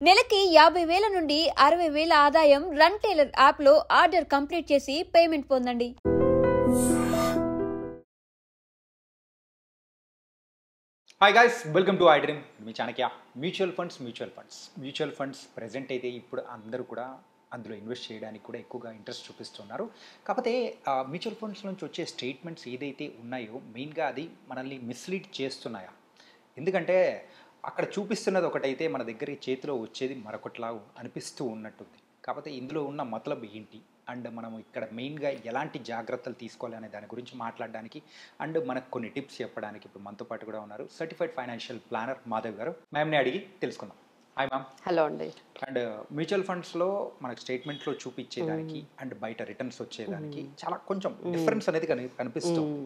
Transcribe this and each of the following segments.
నెలకి 50,000 నుండి 60,000 ఆదాయం రన్ టైలర్ యాప్లో ఆర్డర్ కంప్లీట్ చేసి పేమెంట్ పొందండి. Hi guys, welcome to iDream. Me Chanakya. Mutual funds present అయితే ఇప్పుడు అందరూ కూడా అందులో ఇన్వెస్ట్ చేయడానికి కూడా ఎక్కువగా ఇంట్రెస్ట్ చూపిస్తున్నారు. కాకపోతే మ్యూచువల్ ఫండ్స్ నుంచి వచ్చే స్టేట్మెంట్స్ ఏదైతే ఉన్నాయో మెయిన్గా అది మనల్ని మిస్లీడ్ చేస్తున్నాయా? ఎందుకంటే అక్కడ చూపిస్తున్నది ఒకటైతే మన దగ్గర చేతిలో వచ్చేది మరొకటిలా అనిపిస్తూ ఉన్నట్టుంది. కాకపోతే ఇందులో ఉన్న మతలబ్ ఏంటి అండ్ మనం ఇక్కడ మెయిన్గా ఎలాంటి జాగ్రత్తలు తీసుకోవాలి అనే దాని గురించి మాట్లాడడానికి అండ్ మనకు కొన్ని టిప్స్ చెప్పడానికి ఇప్పుడు మనతో పాటు కూడా ఉన్నారు సర్టిఫైడ్ ఫైనాన్షియల్ ప్లానర్ మాధవ్ గారు. మ్యామ్ని అడిగి తెలుసుకుందాం. Hi ma'am. హలో అండి. అండ్ మ్యూచువల్ ఫండ్స్లో మనకు స్టేట్మెంట్లో చూపించేదానికి అండ్ బయట రిటర్న్స్ వచ్చేదానికి చాలా కొంచెం డిఫరెన్స్ అనేది కనిపిస్తుంది.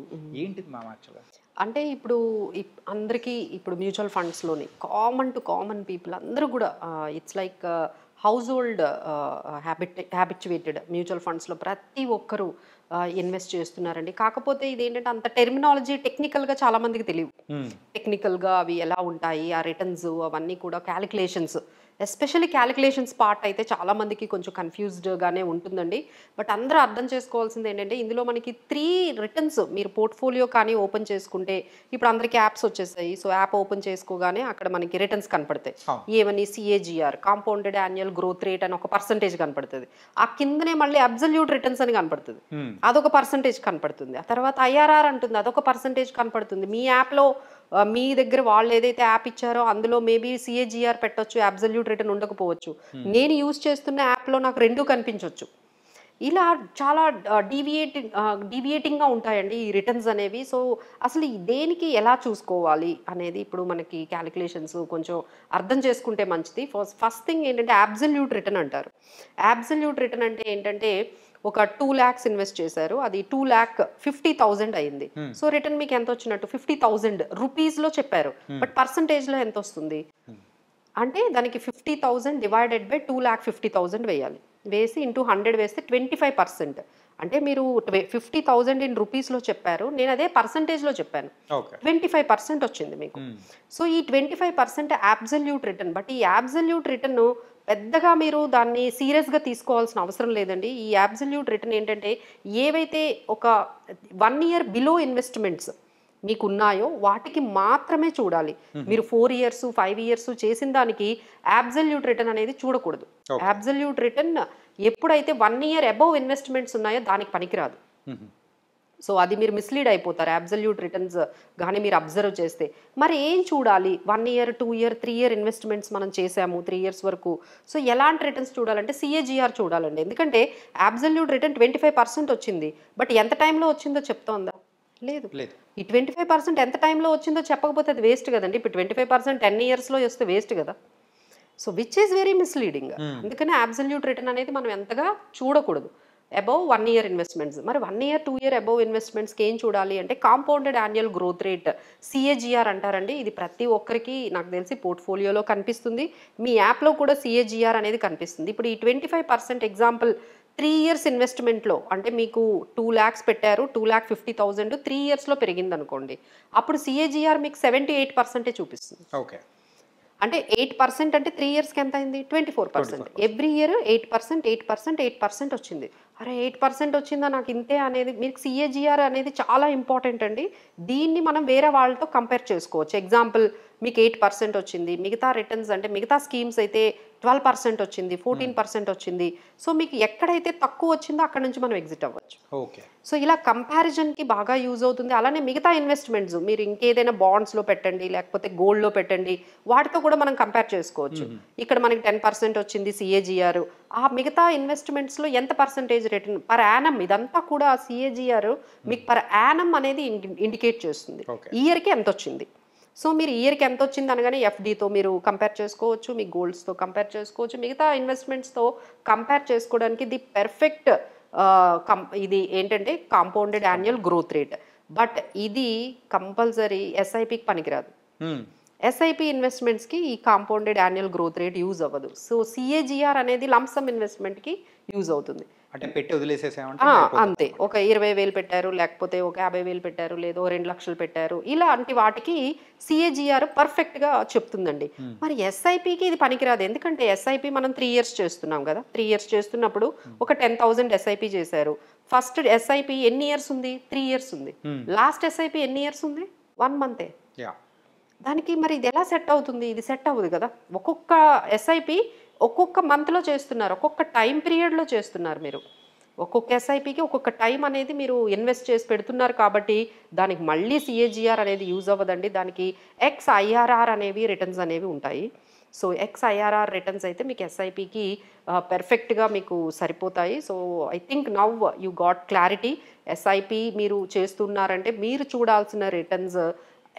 ఏంటిది మ్యామ్ యాక్చువల్గా? అంటే ఇప్పుడు అందరికీ ఇప్పుడు మ్యూచువల్ ఫండ్స్లోని కామన్ పీపుల్ అందరూ కూడా it's like house hold habituated mutual ఫండ్స్లో ప్రతి ఒక్కరూ ఇన్వెస్ట్ చేస్తున్నారండి. కాకపోతే ఇదేంటంటే అంత టెర్మినాలజీ టెక్నికల్గా చాలామందికి తెలియదు. టెక్నికల్గా అవి ఎలా ఉంటాయి, ఆ రిటర్న్స్ అవన్నీ కూడా క్యాలిక్యులేషన్స్, ఎస్పెషల్లీ క్యాలిక్యులేషన్స్ పార్ట్ అయితే చాలామందికి కొంచెం కన్ఫ్యూజ్డ్గానే ఉంటుందండి. బట్ అందరూ అర్థం చేసుకోవాల్సింది ఏంటంటే ఇందులో మనకి 3 రిటర్న్స్ మీరు పోర్ట్ఫోలియో కానీ ఓపెన్ చేసుకుంటే ఇప్పుడు అందరికీ యాప్స్ వచ్చేసాయి. సో యాప్ ఓపెన్ చేసుకోగానే అక్కడ మనకి రిటర్న్స్ కనపడతాయి. ఏమని CAGR, compounded annual growth rate అని ఒక పర్సంటేజ్ కనపడుతుంది. ఆ కిందనే మళ్ళీ అబ్సల్యూట్ రిటర్న్స్ అని కనపడుతుంది, అదొక పర్సంటేజ్ కనపడుతుంది. ఆ తర్వాత IRR అంటుంది, అదొక పర్సంటేజ్ కనపడుతుంది. మీ యాప్లో మీ దగ్గర వాళ్ళు ఏదైతే యాప్ ఇచ్చారో అందులో మేబీ CAGR పెట్టొచ్చు, అబ్సల్యూట్ రిటర్న్ ఉండకపోవచ్చు. నేను యూజ్ చేస్తున్న యాప్లో నాకు 2 కనిపించవచ్చు. ఇలా చాలా డీవియేటింగ్గా ఉంటాయండి ఈ రిటర్న్స్ అనేవి. సో అసలు దేనికి ఎలా చూసుకోవాలి అనేది ఇప్పుడు మనకి క్యాలిక్యులేషన్స్ కొంచెం అర్థం చేసుకుంటే మంచిది. ఫస్ట్ థింగ్ ఏంటంటే అబ్సల్యూట్ రిటర్న్ అంటారు. అబ్సల్యూట్ రిటర్న్ అంటే ఏంటంటే ఒక 2 lakhs ఇన్వెస్ట్ చేశారు, అది 2,50,000 అయింది. సో రిటర్న్ మీకు ఎంత వచ్చినట్టు 50,000 రూపీస్లో చెప్పారు, బట్ పర్సంటేజ్లో ఎంత వస్తుంది అంటే దానికి 50,000 డివైడెడ్ బై 2,50,000 వేయాలి. వేసి ఇంటూ 100 వేస్తే 25%. అంటే మీరు 50,000 ఇన్ రూపీస్లో చెప్పారు, నేను అదే పర్సంటేజ్లో చెప్పాను, 25% వచ్చింది మీకు. సో ఈ 25% అబ్సల్యూట్ రిటర్న్. బట్ ఈ అబ్సల్యూట్ రిటర్న్ పెద్దగా మీరు దాన్ని సీరియస్గా తీసుకోవాల్సిన అవసరం లేదండి. ఈ అబ్సల్యూట్ రిటర్న్ ఏంటంటే ఏవైతే ఒక 1 year బిలో ఇన్వెస్ట్మెంట్స్ మీకు ఉన్నాయో వాటికి మాత్రమే చూడాలి. మీరు 4 years 5 years చేసిన దానికి అబ్సల్యూట్ రిటర్న్ అనేది చూడకూడదు. అబ్సల్యూట్ రిటర్న్ ఎప్పుడైతే 1 year అబౌవ్ ఇన్వెస్ట్మెంట్స్ ఉన్నాయో దానికి పనికిరాదు. సో అది మీరు మిస్లీడ్ అయిపోతారు అబ్సల్యూట్ రిటర్న్స్ కానీ మీరు అబ్జర్వ్ చేస్తే. మరి ఏం చూడాలి? 1 year 2 year 3 year ఇన్వెస్ట్మెంట్స్ మనం చేసాము 3 years వరకు. సో ఎలాంటి రిటర్న్స్ చూడాలంటే CAGR చూడాలండి. ఎందుకంటే అబ్సల్యూట్ రిటర్న్ 25% వచ్చింది, బట్ ఎంత టైంలో వచ్చిందో చెప్తోందా? లేదు. ఈ 25% ఎంత టైంలో వచ్చిందో చెప్పకపోతే అది వేస్ట్ కదండి. ఇప్పుడు 25% 10 yearsలో వస్తే వేస్ట్ కదా. So which is very misleading. అందుకనే అబ్సల్యూట్ రిటర్న్ అనేది మనం ఎంతగా చూడకూడదు అబౌవ్ 1 year ఇన్వెస్ట్మెంట్స్. మరి 1 year 2 year అబౌవ్ ఇన్వెస్ట్మెంట్స్కి ఏం చూడాలి అంటే compounded annual growth rate CAGR అంటారండి. ఇది ప్రతి ఒక్కరికి నాకు తెలిసి పోర్ట్ఫోలియోలో కనిపిస్తుంది, మీ యాప్లో కూడా CAGR అనేది కనిపిస్తుంది. ఇప్పుడు ఈ 25% ఎగ్జాంపుల్ 3 years ఇన్వెస్ట్మెంట్లో అంటే మీకు 2 lakhs పెట్టారు, 2,50,000 3 yearsలో పెరిగింది అనుకోండి, అప్పుడు CAGR మీకు 78% చూపిస్తుంది. ఓకే, అంటే 8% అంటే 3 yearsకి ఎంత అయింది? 24%. ఎవ్రీ ఇయర్ 8% వచ్చింది. అరే 8% వచ్చిందా నాకు ఇంతే అనేది మీకు CAGR అనేది చాలా ఇంపార్టెంట్ అండి. దీన్ని మనం వేరే వాళ్ళతో కంపేర్ చేసుకోవచ్చు. ఎగ్జాంపుల్ మీకు 8% వచ్చింది, మిగతా రిటర్న్స్ అంటే మిగతా స్కీమ్స్ అయితే 12% వచ్చింది, 14% వచ్చింది. సో మీకు ఎక్కడైతే తక్కువ వచ్చిందో అక్కడ నుంచి మనం ఎగ్జిట్ అవ్వచ్చు. ఓకే. సో ఇలా కంపారిజన్కి బాగా యూజ్ అవుతుంది. అలానే మిగతా ఇన్వెస్ట్మెంట్స్ మీరు ఇంకేదైనా బాండ్స్లో పెట్టండి, లేకపోతే గోల్డ్లో పెట్టండి, వాటితో కూడా మనం కంపేర్ చేసుకోవచ్చు. ఇక్కడ మనకి 10% వచ్చింది CAGR, ఆ మిగతా ఇన్వెస్ట్మెంట్స్లో ఎంత పర్సంటేజ్ రిటర్న్ పర్ యానం, ఇదంతా కూడా CAGR మీకు పర్ యానం అనేది ఇండికేట్ చేస్తుంది ఇయర్కి ఎంత వచ్చింది. సో మీరు ఇయర్కి ఎంత వచ్చింది అనగానే FDతో మీరు కంపేర్ చేసుకోవచ్చు, మీ గోల్డ్స్తో కంపేర్ చేసుకోవచ్చు, మిగతా ఇన్వెస్ట్మెంట్స్తో కంపేర్ చేసుకోవడానికి ఇది పెర్ఫెక్ట్ ఇది ఏంటంటే compounded annual growth rate. But ఇది కంపల్సరీ SIPకి పనికిరాదు. ఎస్ఐపి ఇన్వెస్ట్మెంట్స్కి ఈ compounded annual growth rate use అవ్వదు. సో సిఏజిఆర్ అనేది లంసమ్ ఇన్వెస్ట్మెంట్కి యూజ్ అవుతుంది. అంటే పెట్టి వదిలేసేసామంటే అంతే, ఒక 20,000 పెట్టారు, లేకపోతే ఒక 50,000 పెట్టారు, లేదో 2 లక్షలు పెట్టారు, ఇలాంటి వాటికి సిఏజిఆర్ పర్ఫెక్ట్గా చెప్తుందండి. మరి ఎస్ఐపికి ఇది పనికిరాదు. ఎందుకంటే ఎస్ఐపి మనం 3 ఇయర్స్ చేస్తున్నాం కదా. 3 ఇయర్స్ చేస్తున్నప్పుడు ఒక 10,000 ఎస్ఐపి చేశారు. ఫస్ట్ ఎస్ఐపి ఎన్ని ఇయర్స్ ఉంది? 3 ఇయర్స్ ఉంది. లాస్ట్ ఎస్ఐపి ఎన్ని ఇయర్స్ ఉంది? 1 మంతే. దానికి మరి ఇది ఎలా సెట్ అవుతుంది? ఇది సెట్ అవ్వదు కదా. ఒక్కొక్క ఎస్ఐపి ఒక్కొక్క మంత్లో చేస్తున్నారు, ఒక్కొక్క టైం పీరియడ్లో చేస్తున్నారు. మీరు ఒక్కొక్క ఎస్ఐపికి ఒక్కొక్క టైం అనేది మీరు ఇన్వెస్ట్ చేసి పెడుతున్నారు కాబట్టి దానికి మళ్ళీ సిఏజిఆర్ అనేది యూజ్ అవ్వదండి. దానికి XIRR అనేవి రిటర్న్స్ అనేవి ఉంటాయి. సో XIRR రిటర్న్స్ అయితే మీకు ఎస్ఐపికి పెర్ఫెక్ట్గా మీకు సరిపోతాయి. So I think now you got clarity. SIP మీరు చేస్తున్నారంటే మీరు చూడాల్సిన రిటర్న్స్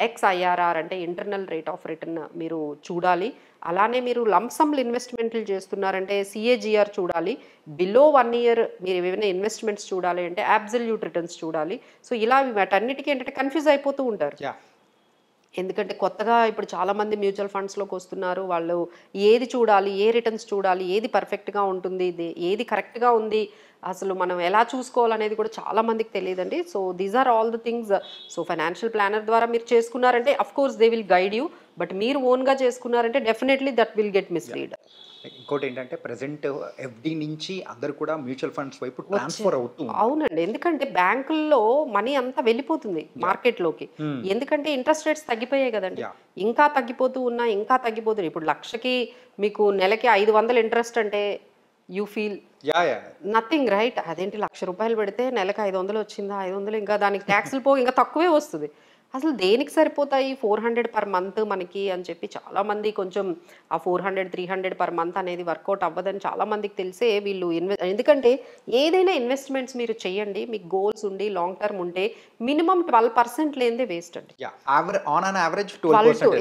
XIRR అంటే ఇంటర్నల్ రేట్ ఆఫ్ రిటర్న్ మీరు చూడాలి. అలానే మీరు లంసమ్లు ఇన్వెస్ట్మెంట్లు చేస్తున్నారంటే సిఏజిఆర్ చూడాలి. బిలో 1 ఇయర్ మీరు ఏమైనా ఇన్వెస్ట్మెంట్స్ చూడాలి అంటే అబ్సల్యూట్ రిటర్న్స్ చూడాలి. సో ఇలా వాటన్నిటికీ ఏంటంటే కన్ఫ్యూజ్ అయిపోతూ ఉంటారు. ఎందుకంటే కొత్తగా ఇప్పుడు చాలామంది మ్యూచువల్ ఫండ్స్లోకి వస్తున్నారు. వాళ్ళు ఏది చూడాలి, ఏ రిటర్న్స్ చూడాలి, ఏది పర్ఫెక్ట్గా ఉంటుంది, ఏది కరెక్ట్గా ఉంది, అసలు మనం ఎలా చూసుకోవాలనేది కూడా చాలామందికి తెలియదండి. So these are all the things. So financial planner ద్వారా మీరు చేసుకున్నారంటే of course they will guide you. But మీరు ఓన్గా చేసుకున్నారంటే definitely that will get mislead. ఇంకోటి ఏంటంటే ప్రెసెంట్ ఎఫ్డి నుంచి అందరు కూడా మ్యూచువల్ ఫండ్స్ వైపు ట్రాన్స్ఫర్ అవుతుంది. అవునండి, ఎందుకంటే బ్యాంకుల్లో మనీ అంతా వెళ్ళిపోతుంది మార్కెట్లోకి. ఎందుకంటే ఇంట్రెస్ట్ రేట్స్ తగ్గిపోయాయి కదండి. ఇంకా తగ్గిపోతూ ఉన్నా, ఇంకా తగ్గిపోతుంది. ఇప్పుడు లక్షకి మీకు నెలకి 500 ఇంట్రెస్ట్ అంటే యూ ఫీల్ నథింగ్, రైట్? అదేంటి, ₹1,00,000 పెడితే నెలకు 500 వచ్చిందా? 500 ఇంకా దానికి ట్యాక్స్లు పోయి ఇంకా తక్కువే వస్తుంది. అసలు దేనికి సరిపోతాయి 400 పర్ మంత్ మనకి అని చెప్పి చాలామంది కొంచెం ఆ 400-300 పర్ మంత్ అనేది వర్కౌట్ అవ్వదని చాలామందికి తెలిసే వీళ్ళు ఎందుకంటే ఏదైనా ఇన్వెస్ట్మెంట్స్ మీరు చేయండి, మీకు గోల్స్ ఉండి లాంగ్ టర్మ్ ఉంటే మినిమం 12% లేనిదే వేస్ట్ అండి.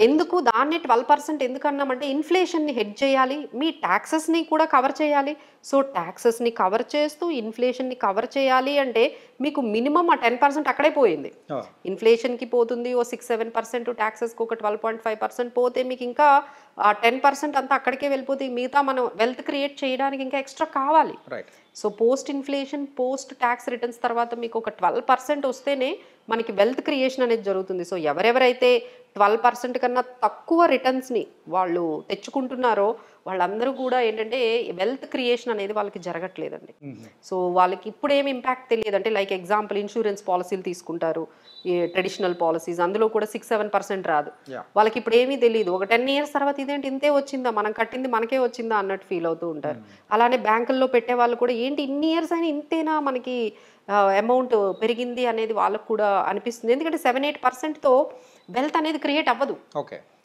ఎందుకు దాన్ని 12% ఎందుకు అన్నామంటే ఇన్ఫ్లేషన్ని హెడ్ చేయాలి, మీ ట్యాక్సెస్ని కూడా కవర్ చేయాలి. సో ట్యాక్సెస్ని కవర్ చేస్తూ ఇన్ఫ్లేషన్ని కవర్ చేయాలి అంటే మీకు మినిమం ఆ 10% అక్కడే పోయింది. ఇన్ఫ్లేషన్కి పోతుంది ఓ 6-7%, ట్యాక్సెస్కి ఒక 12.5% పోతే మీకు ఇంకా ఆ 10% అంతా అక్కడికే వెళ్ళిపోతే మిగతా మనం వెల్త్ క్రియేట్ చేయడానికి ఇంకా ఎక్స్ట్రా కావాలి. So post inflation, post tax returns తర్వాత మీకు ఒక 12% వస్తేనే మనకి వెల్త్ క్రియేషన్ అనేది జరుగుతుంది. సో ఎవరెవరైతే 12% కన్నా తక్కువ రిటర్న్స్ని వాళ్ళు తెచ్చుకుంటున్నారో వాళ్ళందరూ కూడా ఏంటంటే వెల్త్ క్రియేషన్ అనేది వాళ్ళకి జరగట్లేదండి. సో వాళ్ళకి ఇప్పుడు ఏమి ఇంపాక్ట్ తెలియదు. అంటే లైక్ ఎగ్జాంపుల్ ఇన్సూరెన్స్ పాలసీలు తీసుకుంటారు, ఈ ట్రెడిషనల్ పాలసీస్, అందులో కూడా 6-7% రాదు. వాళ్ళకి ఇప్పుడు ఏమీ తెలియదు. ఒక 10 ఇయర్స్ తర్వాత ఇదేంటి ఇంతే వచ్చిందా, మనం కట్టింది మనకే వచ్చిందా అన్నట్టు ఫీల్ అవుతూ ఉంటారు. అలానే బ్యాంకుల్లో పెట్టే వాళ్ళు కూడా ఏంటి ఇన్ని ఇయర్స్ అయినా ఇంతేనా మనకి అమౌంట్ పెరిగింది అనేది వాళ్ళకు కూడా అనిపిస్తుంది. ఎందుకంటే 7-8%తో వెల్త్ అనేది క్రియేట్ అవ్వదు.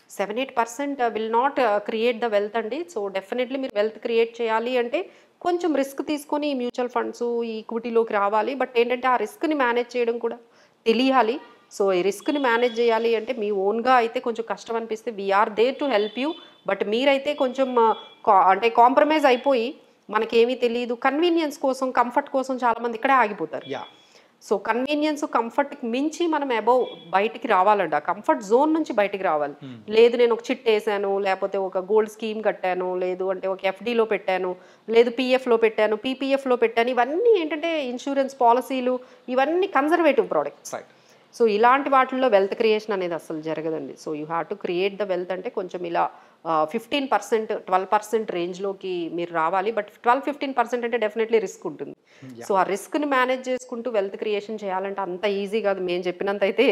7-8% will not create the wealth అండి. సో డెఫినెట్లీ మీరు వెల్త్ క్రియేట్ చేయాలి అంటే కొంచెం రిస్క్ తీసుకొని మ్యూచువల్ ఫండ్స్, ఈ ఈక్విటీలోకి రావాలి. బట్ ఏంటంటే ఆ రిస్క్ని మేనేజ్ చేయడం కూడా తెలియాలి. సో ఈ రిస్క్ని మేనేజ్ చేయాలి అంటే మీ ఓన్గా అయితే కొంచెం కష్టం అనిపిస్తే we are there to help you. But మీరైతే కొంచెం అంటే కాంప్రమైజ్ అయిపోయి మనకేమీ తెలియదు, కన్వీనియన్స్ కోసం, కంఫర్ట్ కోసం చాలామంది ఇక్కడే ఆగిపోతారు. సో కన్వీనియన్స్, కంఫర్ట్కి మించి మనం అబౌవ్ బయటికి రావాలండి. ఆ కంఫర్ట్ జోన్ నుంచి బయటికి రావాలి. లేదు నేను ఒక చిట్ వేసాను, లేకపోతే ఒక గోల్డ్ స్కీమ్ కట్టాను, లేదు అంటే ఒక ఎఫ్డీలో పెట్టాను, లేదు పీఎఫ్లో పెట్టాను, పీపీఎఫ్లో పెట్టాను, ఇవన్నీ ఏంటంటే ఇన్సూరెన్స్ పాలసీలు, ఇవన్నీ కన్జర్వేటివ్ ప్రోడక్ట్స్. సో ఇలాంటి వాటిల్లో వెల్త్ క్రియేషన్ అనేది అసలు జరగదండి. So you have to create the wealth అంటే కొంచెం ఇలా 15%, 12% రేంజ్లోకి మీరు రావాలి. బట్ 12-15% అంటే డెఫినెట్లీ రిస్క్ ఉంటుంది. సో ఆ రిస్క్ని మేనేజ్ చేసుకుంటూ వెల్త్ క్రియేషన్ చేయాలంటే అంత ఈజీ కాదు. మేము చెప్పినంత అయితే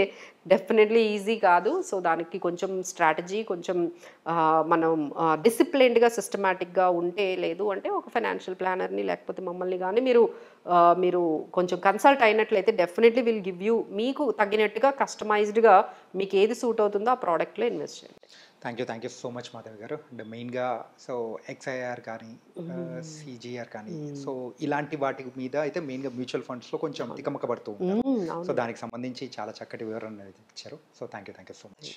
డెఫినెట్లీ ఈజీ కాదు. సో దానికి కొంచెం స్ట్రాటజీ, కొంచెం మనం డిసిప్లైన్డ్గా, సిస్టమాటిక్గా ఉంటే, లేదు అంటే ఒక ఫైనాన్షియల్ ప్లానర్ని లేకపోతే మమ్మల్ని కానీ మీరు కొంచెం కన్సల్ట్ అయినట్లయితే డెఫినెట్లీ విల్ గివ్ యూ మీకు తగ్గినట్టుగా కస్టమైజ్డ్గా మీకు ఏది సూట్ అవుతుందో ఆ ప్రోడక్ట్లో ఇన్వెస్ట్ చేయండి. Thank you so much Madhavi గారు. అంటే మెయిన్గా సో XIR కానీ CGR కానీ సో ఇలాంటి వాటి మీద అయితే మెయిన్గా మ్యూచువల్ ఫండ్స్లో కొంచెం తికమక పడుతూ ఉంటారు. సో దానికి సంబంధించి చాలా చక్కటి వివరణ ఇచ్చారు. So thank you so much.